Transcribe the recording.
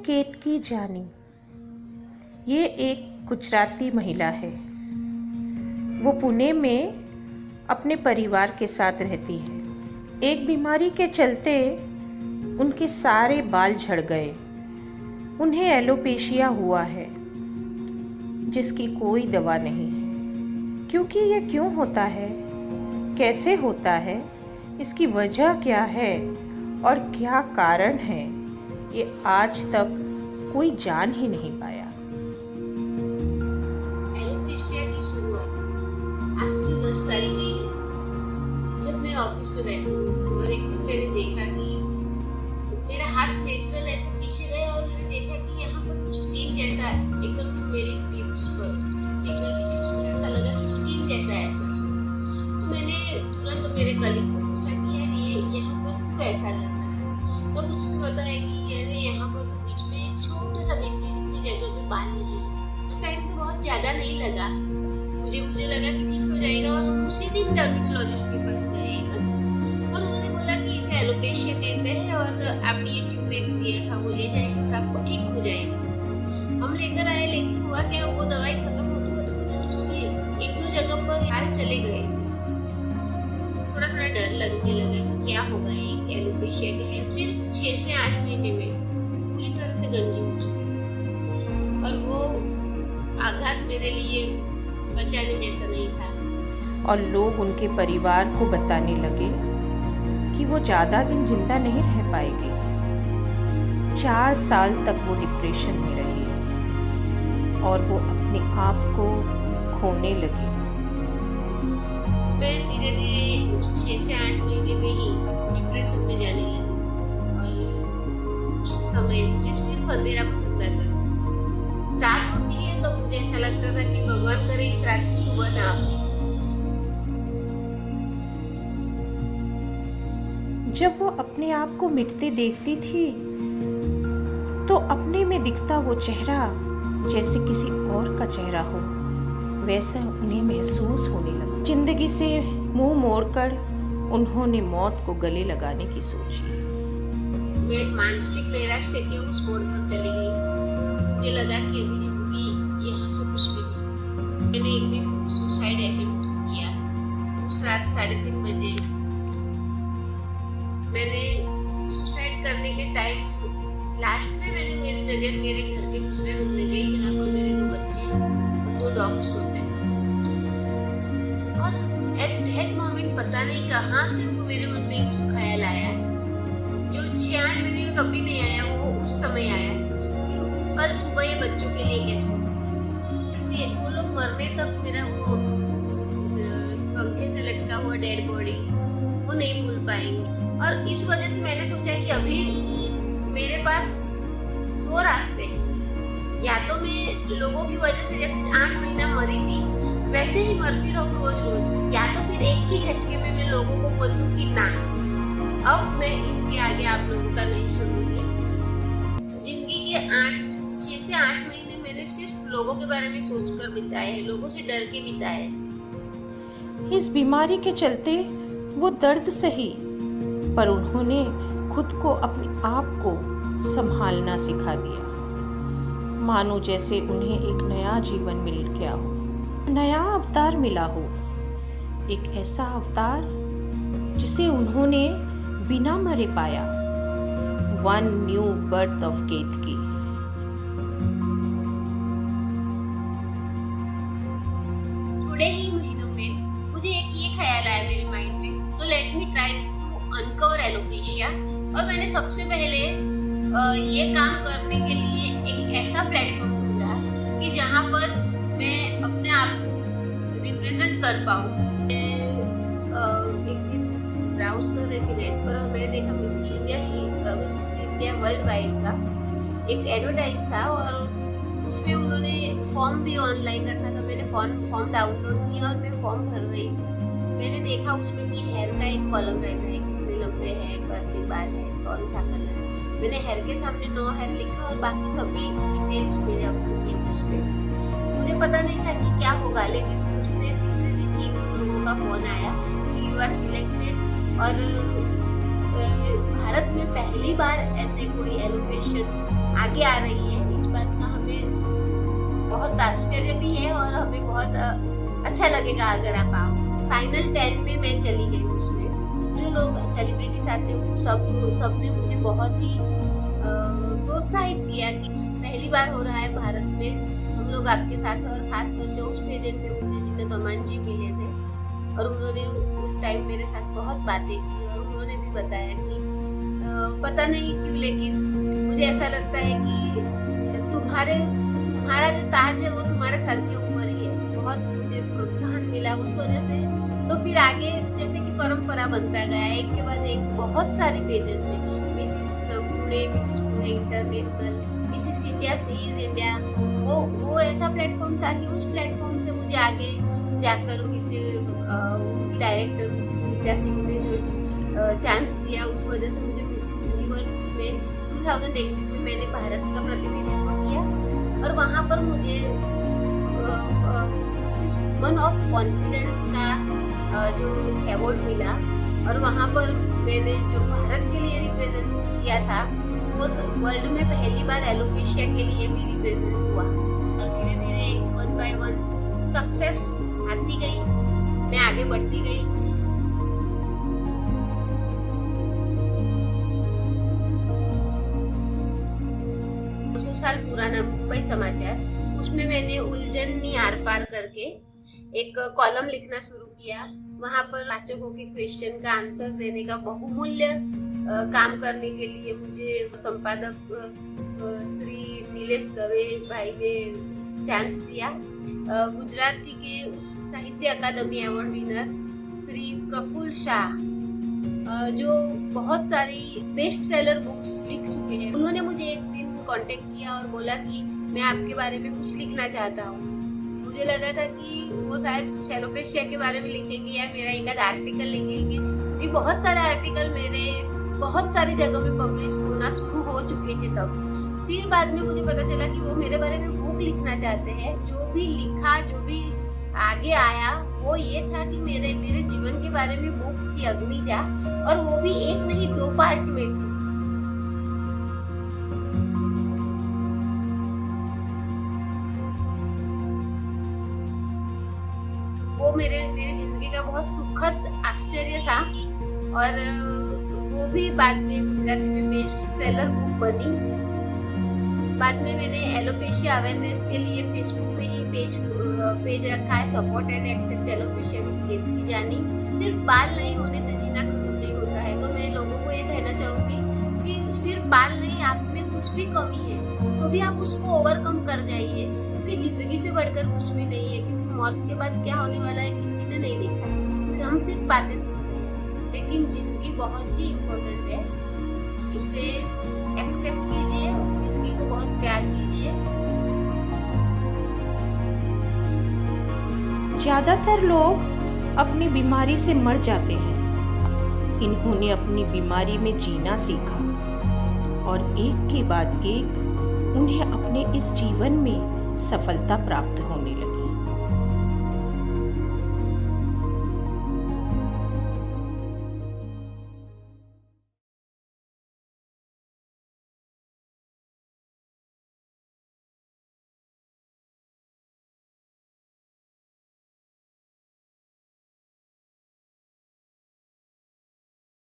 केतकी जानी। ये एक गुजराती महिला है। वो पुणे में अपने परिवार के साथ रहती है। एक बीमारी के चलते उनके सारे बाल झड़ गए। उन्हें एलोपेशिया हुआ है जिसकी कोई दवा नहीं है। क्योंकि ये क्यों होता है, कैसे होता है, इसकी वजह क्या है और क्या कारण है, ये आज तक कोई जान ही नहीं पाया। एलोपेशिया की शुरुआत आज से 10 साल पहले जब मैं ऑफिस में बैठी हुई थी और एक दिन मैंने देखा कि मेरा हाथ नेचुरल ऐसे पीछे गया और मैंने देखा कि यहाँ पर कुछ स्किन जैसा एकदम मेरी टिप्स पर फिंगर की टिप्स पर ऐसा लगा कि स्किन जैसा है ऐसा। तो मैंने तुरंत मेरे कलीग को पूछा कि यार ये यहाँ पर क्यों ऐसा लग रहा है। तो उसने बताया कि यार यहाँ पर तो बीच में एक छोटा सा बिंदी जितनी जगह में बाल नहीं है। टाइम तो बहुत ज्यादा नहीं लगा, मुझे लगा कि ठीक हो जाएगा और हम उसी दिन डर्मेटोलॉजिस्ट के पास गए और उन्होंने बोला कि इसे एलोपेशिया कहते हैं और आप ये ट्यूब एक दिया था वो ले जाएंगे और आपको ठीक हो जाएगा। हम लेकर आए, लेकिन हुआ क्या, वो दवाई खत्म होते होते मुझे उसके एक दो जगह पर बाल चले गए। थोड़ा थोड़ा डर लगने लगा कि क्या होगा, ये एलोपेशिया क्या है। सिर्फ 6 से 8 महीने में पूरी तरह से गंजी हो चुकी थी और वो आघात मेरे लिए बचाने जैसा नहीं था। और लोग उनके परिवार को बताने लगे कि वो ज़्यादा दिन जिंदा नहीं रह पाएगी। 4 साल तक वो डिप्रेशन में रही और वो अपने आप को खोने लगी। मैं धीरे धीरे उस 6 से 8 महीने में ही डिप्रेशन में जाने लगी थी और उस समय मुझे सिर्फ अंधेरा पसंद आता था। रात होती है तो मुझे ऐसा लगता था कि भगवान करे इस रात को सुबह ना हो। जब वो अपने आप को मिटते देखती थी तो अपने में दिखता वो चेहरा जैसे किसी और का चेहरा हो, वैसा उन्हें महसूस होने लगा। जिंदगी से मुंह मोड़कर उन्होंने मौत को गले लगाने की सोची। मैं मानसिक नैराश्य के उस मोड़ पर चली गई। मुझे लगा कि अभी जिंदगी यहाँ से कुछ भी नहीं। मैंने एक दिन सुसाइड अटेम्प्ट किया। उस रात 3:30 बजे मैंने सुसाइड करने के टाइम लास्ट में मेरी नजर मेरे घर के दूसरे रूम में गई जहाँ पर मेरे 2 बच्चे और 2 डॉग्स सोते थे। और एट दैट मोमेंट पता नहीं कहाँ से वो मेरे मन में एक ख्याल आया जो 6-8 महीने में कभी नहीं आया। वो उस समय आया कि कल सुबह ये बच्चों के लिए कैसे होगा। वो लोग मरने तक मेरा वो पंखे से लटका हुआ डेड बॉडी वो नहीं भूल पाएंगे। और इस वजह से मैंने सोचा कि अभी मेरे पास 2 रास्ते हैं। या तो मैं लोगों की वजह से जैसे 8 महीना मरी थी वैसे ही मरती रहूं रोज रोज, या तो फिर एक ही झटके में मैं लोगों को बोल दूं कि ना अब मैं इसके आगे आप लोगों का नहीं सुनूंगी। जिंदगी के 6 से 8 महीने मैंने सिर्फ लोगों के बारे में सोचकर बिताए हैं, लोगों से डर के बिताए हैं। इस बीमारी के चलते वो दर्द सही, पर उन्होंने खुद को अपने आप को संभालना सिखा दिया। मानो जैसे उन्हें एक नया जीवन मिल गया हो, नया अवतार मिला हो, एक ऐसा अवतार जिसे उन्होंने बिना मरे पाया। 1 न्यू बर्थ ऑफ केतकी। थोड़े ही महीनों में मुझे एक ये ख्याल आया मेरे माइंड में, तो let me try to uncover alopecia. और मैंने सबसे पहले ये काम करने के लिए एक ऐसा प्लेटफॉर्म ढूंढा कि जहाँ पर मैं अपने आप को रिप्रेजेंट कर पाऊँ। एक दिन ब्राउज कर रही थी नेट पर और मैंने देखा मिसेस इंडिया वर्ल्ड वाइड का एक एडवर्टाइज था और उसमें उन्होंने फॉर्म भी ऑनलाइन रखा था। मैंने फॉर्म डाउनलोड किया और मैं फॉर्म भर रही थी। मैंने देखा उसमें कि हेयर का एक कॉलम रहता है, कितने लंबे हैं, कर्ली बाल है, कौन सा कलर है। मैंने हेयर के सामने नो हेयर लिखा और बाकी सभी डिटेल्स मेरे अपने उसमें। मुझे पता नहीं था कि क्या होगा, लेकिन दूसरे तीसरे दिन ही उन लोगों का फोन आया कि यू आर सिलेक्टेड और भारत में पहले पहली बार ऐसे कोई एलोपेशियन आगे आ रही है, इस बात का हमें बहुत आश्चर्य भी है और हमें बहुत अच्छा लगेगा अगर आप आओ। फाइनल 10 में मैं चली गई, उसमें जो लोग सेलिब्रिटीज आते हैं सबने मुझे बहुत ही प्रोत्साहित किया कि पहली बार हो रहा है भारत में, हम लोग आपके साथ हैं। और खास करके उस पेजेंट में मुझे जीनत अमान जी मिले थे और उन्होंने उस टाइम मेरे साथ बहुत बातें की और उन्होंने भी बताया कि पता नहीं क्यों लेकिन मुझे ऐसा लगता है कि तुम्हारा जो ताज है वो तुम्हारे सर के ऊपर ही है। बहुत मुझे प्रोत्साहन मिला उस वजह से। तो फिर आगे जैसे कि परंपरा बनता गया, एक के बाद एक बहुत सारी पेजेंट में Mrs Pune international, Mrs India, seize India, वो ऐसा प्लेटफॉर्म था कि उस प्लेटफॉर्म से मुझे आगे जाकर उनकी डायरेक्टर मिसिस नित्या सिंह ने जो चांस दिया, उस वजह से मुझे मिसिस यूनिवर्स में 2018 में मैंने भारत का प्रतिनिधित्व किया और वहाँ पर मुझे मिसिस वुमन ऑफ कॉन्फिडेंस का जो अवार्ड मिला और वहाँ पर मैंने जो भारत के लिए रिप्रेजेंट किया था वो वर्ल्ड में पहली बार एलोपेशिया के लिए भी रिप्रेजेंट हुआ। और धीरे धीरे 1 by 1 सक्सेस आती गई, मैं आगे बढ़ती गई। साल पुराना मुंबई समाचार, उसमें मैंने उलझनी आर पार करके एक कॉलम लिखना शुरू किया। वहाँ पर वाचकों के क्वेश्चन का आंसर देने का बहुमूल्य काम करने के लिए मुझे संपादक श्री नीलेश दवे भाई ने चांस दिया। गुजराती के साहित्य अकादमी अवार्ड विनर श्री प्रफुल्ल शाह जो बहुत सारी बेस्ट सेलर बुक्स लिख चुके हैं, उन्होंने मुझे एक दिन कांटेक्ट किया और बोला कि मैं आपके बारे में कुछ लिखना चाहता हूँ। मुझे लगा था कि वो शायद कुछ एलोपेशिया के बारे में लिखेंगे या मेरा एक आध आर्टिकल लिखेंगे, क्योंकि बहुत सारे आर्टिकल मेरे बहुत सारी जगह में पब्लिश होना शुरू हो चुके थे तब। फिर बाद में मुझे पता चला कि वो मेरे बारे में बुक लिखना चाहते हैं। जो भी लिखा, जो भी आगे आया वो ये था कि मेरे जीवन के बारे में बुक थी अग्निजा, और वो भी एक नहीं 2 पार्ट में थी। वो मेरे जिंदगी का बहुत सुखद आश्चर्य था और वो भी बाद में गुजराती में बेस्ट सेलर बुक बनी। बाद में मैंने एलोपेशिया अवेयरनेस के लिए फेसबुक पे ही पेज रखा है, support and accept alopecia with Kirti Jani. सिर्फ बाल नहीं होने से जीना खत्म नहीं होता है, तो मैं लोगों को ये कहना चाहूंगी कि सिर्फ बाल नहीं, आप में कुछ भी कमी है तो भी आप उसको ओवरकम कर जाइए, क्योंकि जिंदगी से बढ़कर कुछ भी नहीं है। क्योंकि मौत के बाद क्या होने वाला है किसी ने नहीं देखा है, हम सिर्फ बातें सुनते हैं, लेकिन जिंदगी बहुत ही इम्पोर्टेंट है। उसे एक्सेप्ट कीजिए, जिंदगी को बहुत प्यार कीजिए। ज्यादातर लोग अपनी बीमारी से मर जाते हैं। इन्होंने अपनी बीमारी में जीना सीखा और एक के बाद एक उन्हें अपने इस जीवन में सफलता प्राप्त होने लगी।